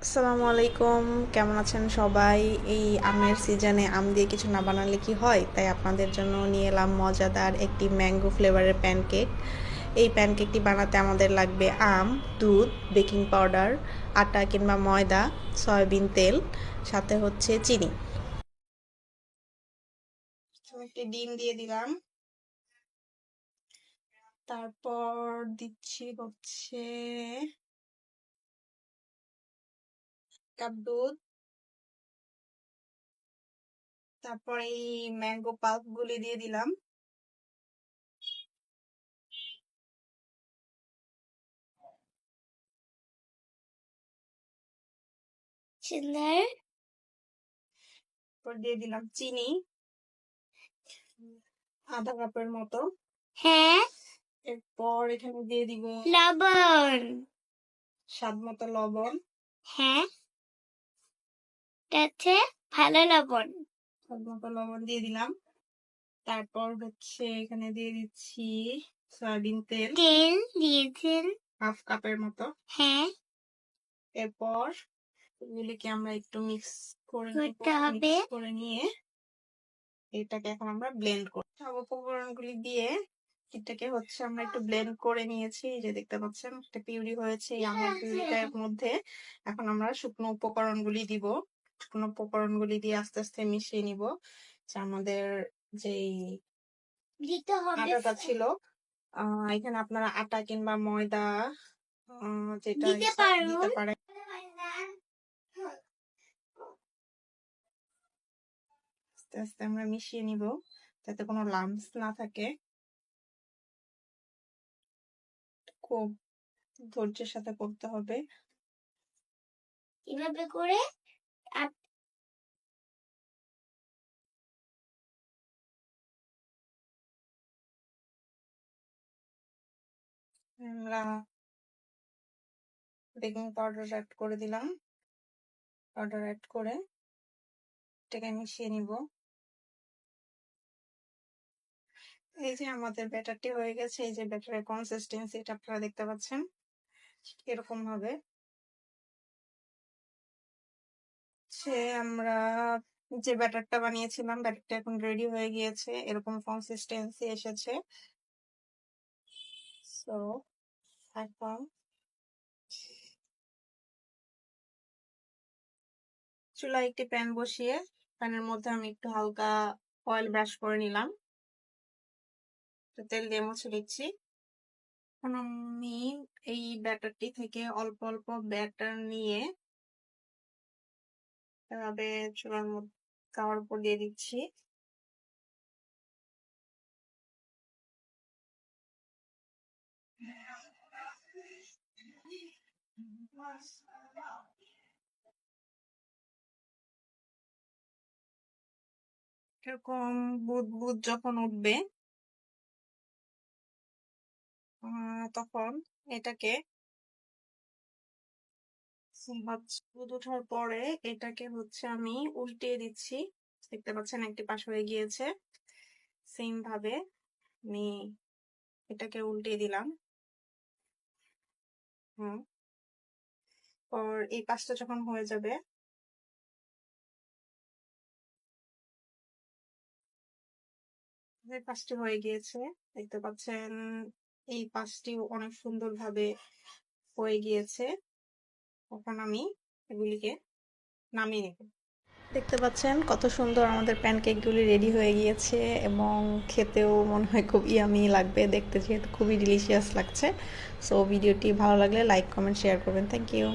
আসসালামু আলাইকুম, কেমন আছেন সবাই? এই আমের সিজনে আম দিয়ে কিছু না বানালে কি হয়, তাই আপনাদের জন্য নিয়ে এলাম মজাদার একটি ম্যাঙ্গো ফ্লেভারের প্যানকেক। এই প্যানকেকটি বানাতে আমাদের লাগবে আম, দুধ, বেকিং পাউডার, আটা কিংবা ময়দা, সয়াবিন তেল, সাথে হচ্ছে চিনি। একটি ডিম দিয়ে দিলাম, তারপর দিচ্ছি হচ্ছে কাপ দুধ, তারপর এই ম্যাঙ্গো পাল্প গুলি দিয়ে দিলাম। তারপর দিয়ে দিলাম চিনি আধা কাপের মতো। হ্যাঁ, এরপর এখানে দিয়ে দিব লবণ। স্বাদ মতো লবণ। হ্যাঁ, তাতে ভালো লবণ। স্বাদ মতো লবণ দিয়ে দিলাম। তারপর হচ্ছে এখানে দিয়ে দিচ্ছি সয়াবিন তেল তেল দিয়েছেন। হাফ কাপের মতো। হ্যাঁ, এরপর এগুলিকে আমরা একটু মিক্স করে করতে হবে। মিক্স করে নিয়ে এটাকে এখন আমরা ব্লেন্ড করব। সব উপকরণগুলি দিয়ে এটাকে হচ্ছে আমরা একটু ব্লেন্ড করে নিয়েছি। এই যে দেখতে পাচ্ছেন একটা পিউরি হয়েছে এই আমের পিউরিটার মধ্যে। এখন আমরা শুকনো উপকরণগুলি দিব। শুকনো উপকরণগুলি দিয়ে আস্তে আস্তে মিশিয়ে নিব। যে আমাদের যেই দিতে হবে আটাটা ছিল, এখানে আপনারা আটা কিংবা ময়দা যেটা দিতে ইচ্ছা দিতে পারুন। পারেন। আস্তে আস্তে আমরা মিশিয়ে নিব যাতে কোনো লাম্পস না থাকে। খুব ধৈর্যের সাথে করতে হবে। এভাবে করে আমরা বেকিং পাউডার অ্যাড করে দিলাম। পাউডার অ্যাড করে এটাকে মিশিয়ে নিব। এই যে আমাদের ব্যাটারটি হয়ে গেছে। এই যে ব্যাটারের কনসিস্টেন্সি এটা আপনারা দেখতে পাচ্ছেন এরকম ভাবে। সে আমরা যে ব্যাটারটা বানিয়েছিলাম ব্যাটারটা এখন রেডি হয়ে গিয়েছে, এরকম কনসিস্টেন্সি এসেছে। সো এখন চুলায় একটি প্যান বসিয়ে প্যানের মধ্যে আমি একটু হালকা অয়েল ব্রাশ করে নিলাম। তেল দিয়ে মুছে দিচ্ছি। এখন আমি এই ব্যাটারটি থেকে অল্প অল্প ব্যাটার নিয়ে এভাবে চুলার মধ্যে তাওয়ার উপর দিয়ে দিচ্ছি। এরকম বুদবুদ যখন উঠবে তখন এটাকে বুদ ওঠার পরে এটাকে হচ্ছে আমি উল্টিয়ে দিচ্ছি। দেখতে পাচ্ছেন একটি পাশ হয়ে গিয়েছে। সেম ভাবে আমি এটাকে উল্টিয়ে দিলাম। পর এই পাশটা যখন হয়ে যাবে, এই পাশটি হয়ে গিয়েছে দেখতে পাচ্ছেন। এই পাশটি অনেক সুন্দরভাবে হয়ে গিয়েছে। এখন আমি এগুলিকে নামিয়ে নেব। দেখতে পাচ্ছেন কত সুন্দর আমাদের প্যানকেকগুলি রেডি হয়ে গিয়েছে এবং খেতেও মনে হয় খুব ইয়ামি লাগবে, দেখতে যেহেতু খুবই ডিলিশিয়াস লাগছে। সো ভিডিওটি ভালো লাগলে লাইক কমেন্ট শেয়ার করবেন। Thank you.